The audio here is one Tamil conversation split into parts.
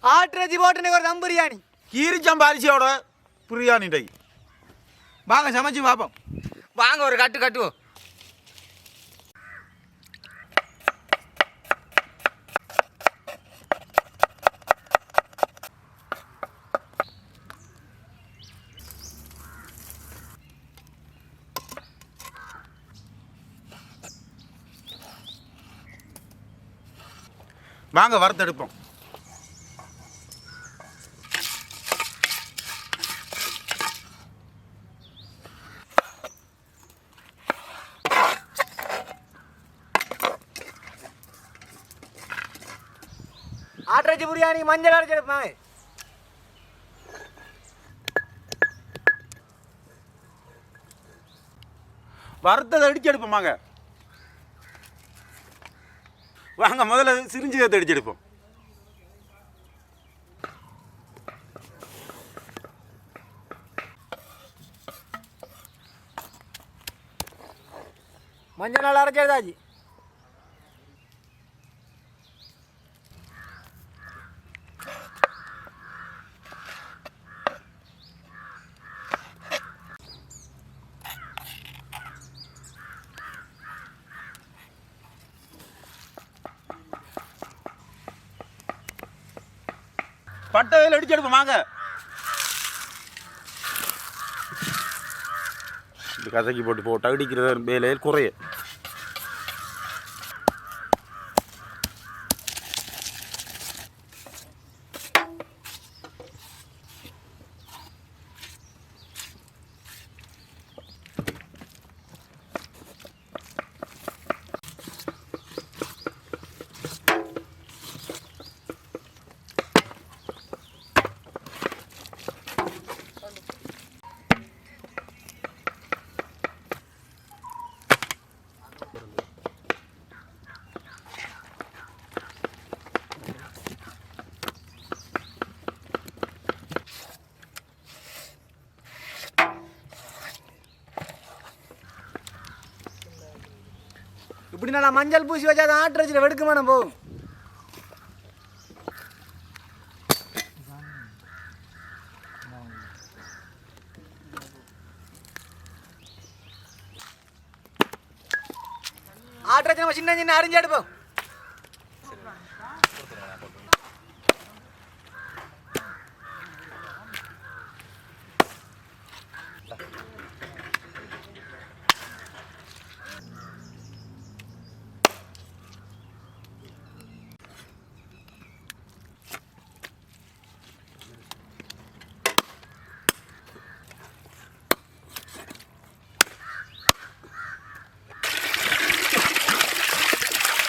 ஆட்டுறச்சி போட்டு ஒரு தம் பிரியாணி கீரிச்சம்பா அரிசியோட பிரியாணி டை. வாங்க சமைச்சு பார்ப்போம். வாங்க ஒரு கட்டு கட்டுவோம். வாங்க வறுத்தெடுப்போம். ஆட்டுறச்சி பிரியாணி மஞ்சள் அரைச்சி எடுப்பாங்க. வறுத்ததை அடிச்சு எடுப்போம். வாங்க வாங்க முதல்ல சிரிஞ்சு அடிச்சு எடுப்போம். மஞ்சள் நல்லா அரைச்சி எடுத்தாச்சு. பட்டையில் அடிச்சு எடுப்போம். வாங்க இந்த கசக்கி போட்டு அடிக்கிற வேலையில் குறைய. இப்படி நான் மஞ்சள் பூசி வச்சா தான் ஆட்டுறச்சில் வெடுக்குமான போகும். ஆட்டுறச்சி நம்ம சின்ன சின்ன அரிஞ்சு எடுப்போம்.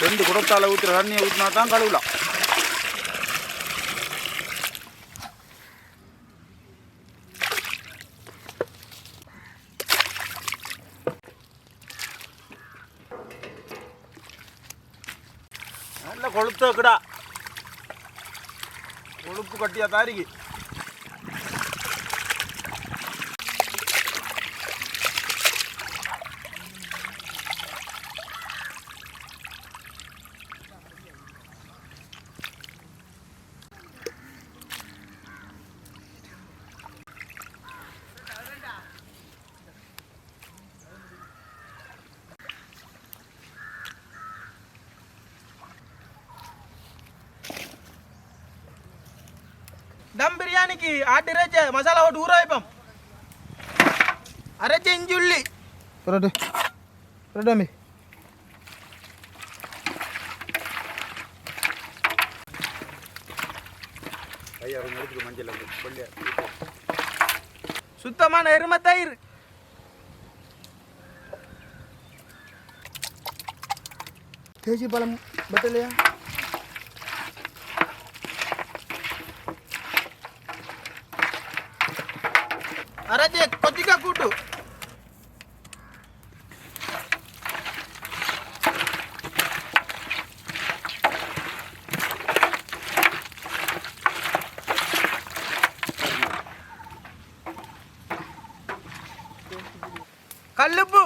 ரெண்டு குடத்தால் ஊற்றுற தண்ணியை ஊற்றினா தான் கழுவலாம். நல்ல கொளுத்த கிடா, கொழுப்பு கட்டியா தாரிக்கு. தம் பிரியாணிக்கு ஆட்டு இறைச்ச மசாலா போட்டு ஊற வைப்போம். அரைச்ச இஞ்சி உள்ளி ரெண்டு சுத்தமான எருமை தயிர், தேசி பழம் பட்டலையா, அரைச்ச கொத்திக்காய் கூட்டு, கல்லுப்பு,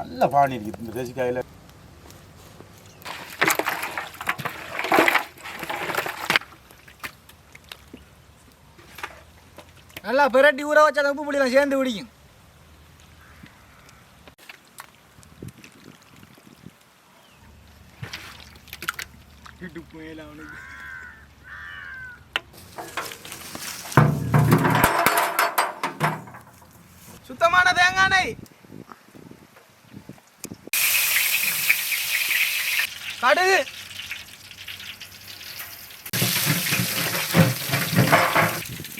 நல்ல பானி இருக்குது இந்த தேசிக்காயில். நல்லா பிரட்டி ஊற வச்சா அந்த உப்பு புளியெல்லாம் சேர்ந்து பிடிக்கும். சுத்தமான தேங்காய் எண்ணெய், கடுகு,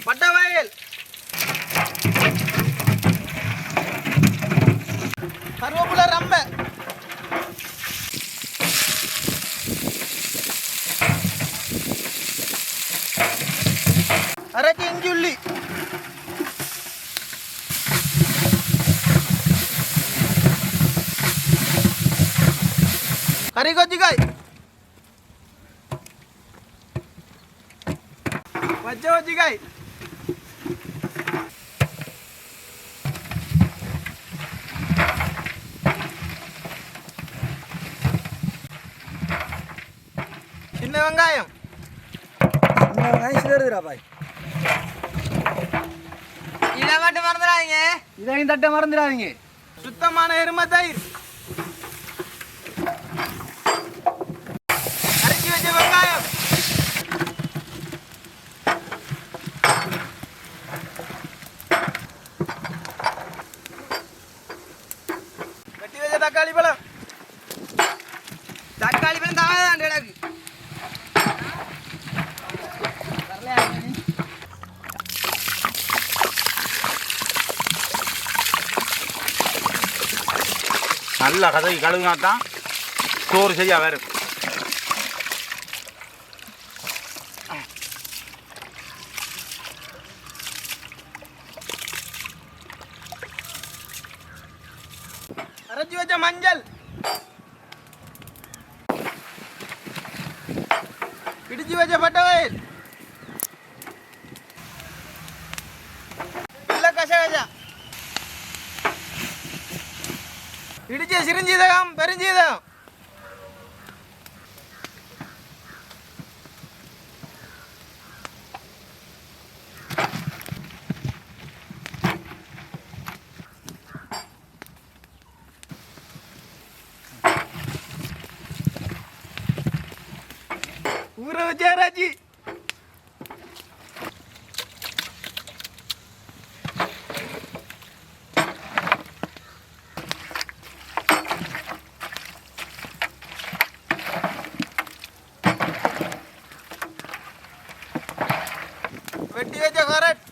பட்டை வகைகள், கருவேப்பிலை ரம்பை, அரைச்சி இஞ்சி உள்ளி, கறி கொச்சிக்காய், பச்சை கொச்சிக்காய், சின்ன வெங்காயம், சிலருதுரா பாய். இதை மட்டும் மறந்துடாதீங்க. இதையும் தட்ட மறந்துடாதீங்க. சுத்தமான எருமை தயிர், அரைச்சி வச்ச வெங்காயம், வெட்டி வச்ச தக்காளி பழம். தக்காளி பழம் தான் எனக்கு நல்லா கதவி கழுவினா தான் சோறு சரியாக வரும். அரைச்சி வச்ச மஞ்சள், இடிச்சு வச்ச பட்டை வகைகள், வெள்ளை கசகசா, இடிச்ச சிறுஞ்சீரகம், பெருஞ்சீரகம், ஊற வச்ச இறைச்சி, வெட்டி வச்ச கேரட்,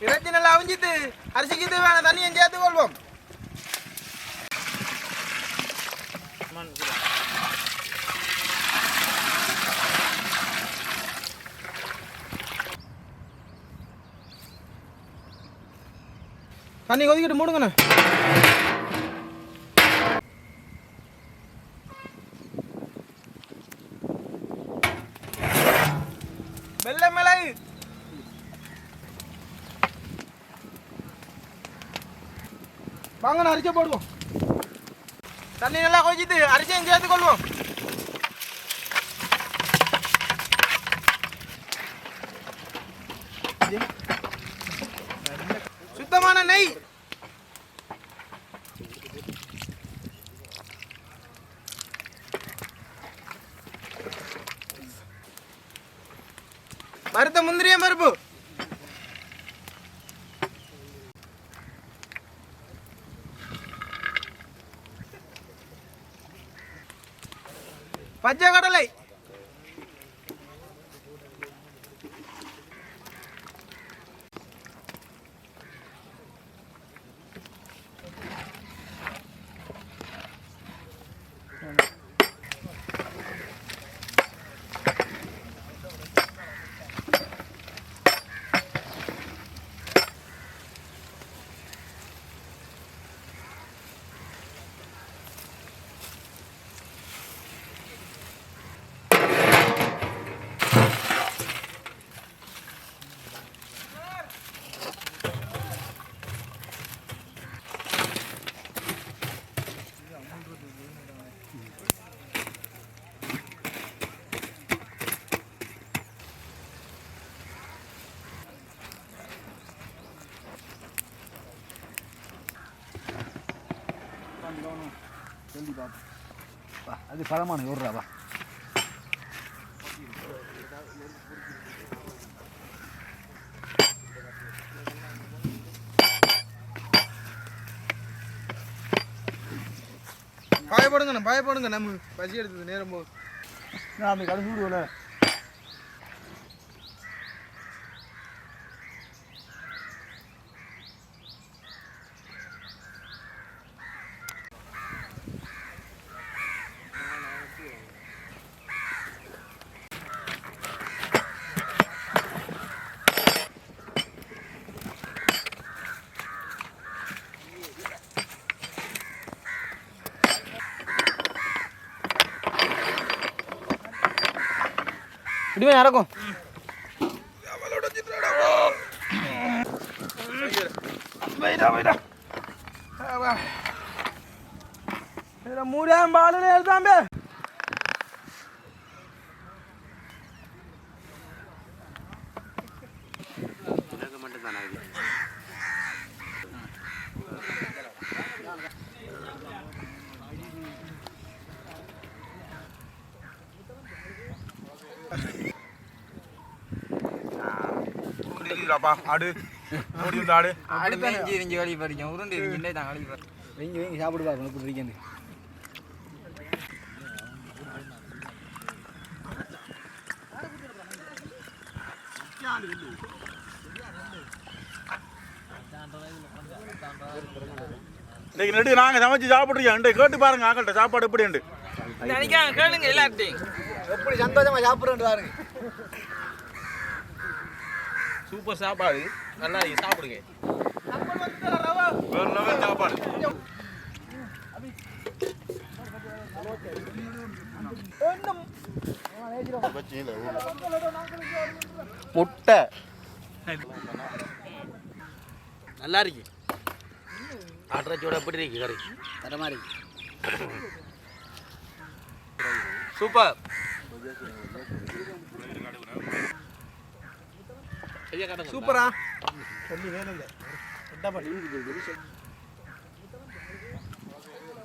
இறைச்சி நல்லா அவிஞ்சிட்டு அரிசிக்கு தேவையான தண்ணியும் சேர்த்து கொள்வோம். தண்ணி கொதிக்கிட்டு மூடுங்கண்ணே. வெள்ளை மிளகு, வாங்கண்ணா அரிசியை போடுவோம். தண்ணி நல்லா கொதிச்சிட்டு அரிசியும் சேர்த்து கொள்வோம். சுத்தமான நெய், வறுத்த முந்திரியம் பருப்பு, பச்சை கடலை, சொல்லி பார்ப்போம். அது பழமான விட்றாப்பா. பயப்படுங்க நம்ம பசி எடுத்தது நேரம் போகுது. நான் அந்த கடைசி விடுவோல. இப்படி நடக்கும். மூடாம் பாலு எழுதாம்பே. ஆடு ஓடி வந்து ஆடு அடுத்த இஞ்சி வழி பறிக்கும் உருண்டு இஞ்சி தான் வழி பறிக்கும். வெங்கி சாப்பிடு பாருங்க எப்படி இருக்கேன். இன்னைக்கு நெடு நாங்கள் சமைச்சு சாப்பிட்றோம். கேட்டு பாருங்க ஆக்கள்கிட்ட சாப்பாடு எப்படி உண்டு கேளுங்க எல்லாத்தையும் எப்படி சந்தோஷமா சாப்பிட்றேன் பாருங்க. சூப்பர் சாப்பாடு. நல்லா சாப்பிடுங்க. வேறு லெவல் சாப்பாடு. முட்டை நல்லா இருக்கு. ஆட்டராச்சோட எப்படி இருக்கு கறி? தரமா இருக்கு. சூப்பர். சூப்பரா சொல்லி வேணும் இல்லை.